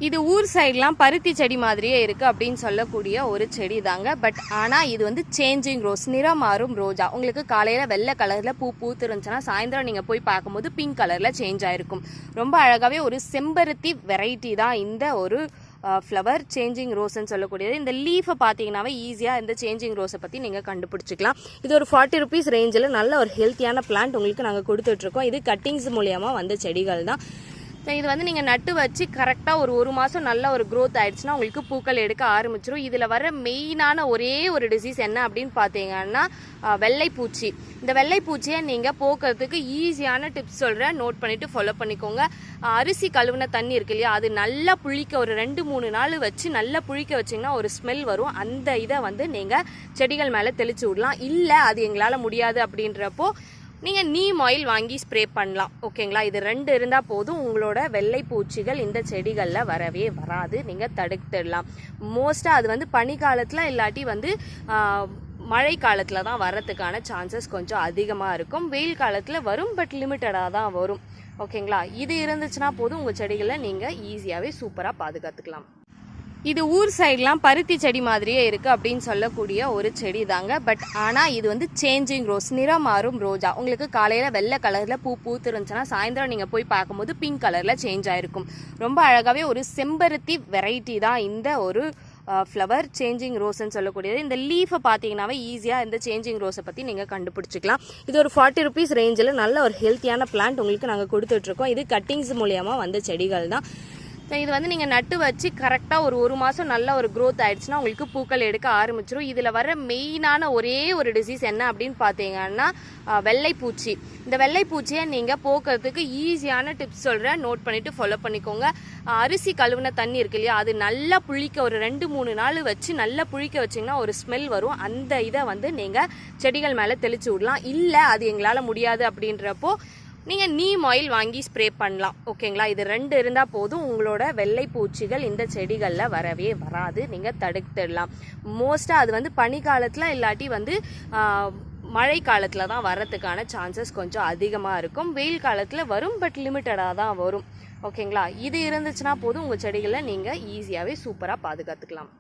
இது ஊர் சைட்லாம் பருத்தி செடி மாதிரியே இருக்குது அப்படின்னு சொல்லக்கூடிய ஒரு செடி தாங்க. பட் ஆனால் இது வந்து சேஞ்சிங் ரோஸ், நிறம் மாறும் ரோஜா. உங்களுக்கு காலையில் வெள்ளை கலரில் பூ பூத்து இருந்துச்சுன்னா சாயந்தரம் நீங்கள் போய் பார்க்கும்போது பிங்க் கலரில் சேஞ்ச் ஆகிருக்கும். ரொம்ப அழகாகவே ஒரு செம்பருத்தி வெரைட்டி தான் இந்த ஒரு ஃப்ளவர் சேஞ்சிங் ரோஸ்ன்னு சொல்லக்கூடியது. இந்த லீஃபை பார்த்தீங்கன்னாவே ஈஸியாக இந்த சேஞ்சிங் ரோஸை பற்றி நீங்கள் கண்டுபிடிச்சிக்கலாம். இது ஒரு 40 rupees ரேஞ்சில் நல்ல ஒரு ஹெல்த்தியான பிளான்ட் உங்களுக்கு நாங்கள் கொடுத்துட்ருக்கோம். இது கட்டிங்ஸ் மூலியமாக வந்த செடிகள் தான். இது வந்து நீங்கள் நட்டு வச்சு கரெக்டாக ஒரு மாதம் நல்ல ஒரு க்ரோத் ஆகிடுச்சுன்னா உங்களுக்கு பூக்கள் எடுக்க ஆரம்பிச்சிடும். இதில் வர மெயினான ஒரே ஒரு டிசீஸ் என்ன அப்படின்னு பார்த்தீங்கன்னா வெள்ளைப்பூச்சி. இந்த வெள்ளைப்பூச்சியை நீங்கள் போக்குறதுக்கு ஈஸியான டிப்ஸ் சொல்கிறேன், நோட் பண்ணிவிட்டு ஃபாலோ பண்ணிக்கோங்க. அரிசி கழுவுன தண்ணி இருக்கு இல்லையா, அது நல்லா புளிக்க ஒரு 2-3 நாள் வச்சு நல்லா புளிக்க வச்சிங்கன்னா ஒரு ஸ்மெல் வரும். அந்த இதை வந்து நீங்கள் செடிகள் மேலே தெளித்து விடலாம். இல்லை அது எங்களால் முடியாது அப்படின்றப்போ நீங்கள் நீம் ஆயில் வாங்கி ஸ்ப்ரே பண்ணலாம். ஓகேங்களா, இது 2 இருந்தால் போதும். உங்களோட வெள்ளை பூச்சிகள் இந்த செடிகளில் வரவே வராது, நீங்கள் தடுத்துடலாம். மோஸ்ட்டாக அது வந்து பனிக்காலத்தில் இல்லாட்டி வந்து மழை காலத்தில் தான் வரத்துக்கான சான்சஸ் கொஞ்சம் அதிகமாக இருக்கும். வெயில் காலத்தில் வரும், பட் லிமிட்டடாக தான் வரும். ஓகேங்களா, இது இருந்துச்சுன்னா போதும், உங்கள் செடிகளை நீங்கள் ஈஸியாகவே சூப்பராக பாதுகாத்துக்கலாம். இது ஊர் சைட்லாம் பருத்தி செடி மாதிரியே இருக்குது அப்படின்னு சொல்லக்கூடிய ஒரு செடி தாங்க. பட் ஆனால் இது வந்து சேஞ்சிங் ரோஸ், நிறம் மாறும் ரோஜா. உங்களுக்கு காலையில் வெள்ளை கலரில் பூ பூத்து இருந்துச்சுன்னா சாயந்தரம் நீங்கள் போய் பார்க்கும்போது பிங்க் கலரில் சேஞ்ச் ஆகிருக்கும். ரொம்ப அழகாகவே ஒரு செம்பருத்தி வெரைட்டி தான் இந்த ஒரு ஃப்ளவர் சேஞ்சிங் ரோஸ்ன்னு சொல்லக்கூடியது. இந்த லீஃபை பார்த்தீங்கன்னாவே ஈஸியாக இந்த சேஞ்சிங் ரோஸை பற்றி நீங்கள் கண்டுபிடிச்சிக்கலாம். இது ஒரு 40 rupees ரேஞ்சில் நல்ல ஒரு ஹெல்த்தியான பிளான்ட் உங்களுக்கு நாங்கள் கொடுத்துட்ருக்கோம். இது கட்டிங்ஸ் மூலியமாக வந்த செடிகள் தான். இது வந்து நீங்கள் நட்டு வச்சு கரெக்டாக ஒரு மாதம் நல்ல ஒரு க்ரோத் ஆகிடுச்சுன்னா உங்களுக்கு பூக்கள் எடுக்க ஆரம்பிச்சிடும். இதில் வர மெயினான ஒரே ஒரு டிசீஸ் என்ன அப்படின்னு பார்த்தீங்கன்னா வெள்ளைப்பூச்சி. இந்த வெள்ளைப்பூச்சியை நீங்கள் போக்குறதுக்கு ஈஸியான டிப்ஸ் சொல்கிறேன், நோட் பண்ணிவிட்டு ஃபாலோ பண்ணிக்கோங்க. அரிசி கழுவுன தண்ணி இருக்கு இல்லையா, அது நல்லா புளிக்க ஒரு 2-3 நாள் வச்சு நல்லா புளிக்க வச்சிங்கன்னா ஒரு ஸ்மெல் வரும். அந்த இதை வந்து நீங்கள் செடிகள் மேலே தெளித்து விடலாம். இல்லை அது எங்களால் முடியாது அப்படின்றப்போ நீங்கள் நீம் ஆயில் வாங்கி ஸ்ப்ரே பண்ணலாம். ஓகேங்களா, இது 2 இருந்தால் போதும். உங்களோட வெள்ளை பூச்சிகள் இந்த செடிகளில் வரவே வராது, நீங்கள் தடுத்துடலாம். மோஸ்ட்டாக அது வந்து பனிக்காலத்தில் இல்லாட்டி வந்து மழை காலத்தில் தான் வரத்துக்கான சான்சஸ் கொஞ்சம் அதிகமாக இருக்கும். வெயில் காலத்தில் வரும், பட் லிமிட்டடாக தான் வரும். ஓகேங்களா, இது இருந்துச்சுன்னா போதும், உங்கள் செடிகளை நீங்கள் ஈஸியாகவே சூப்பராக பாதுகாத்துக்கலாம்.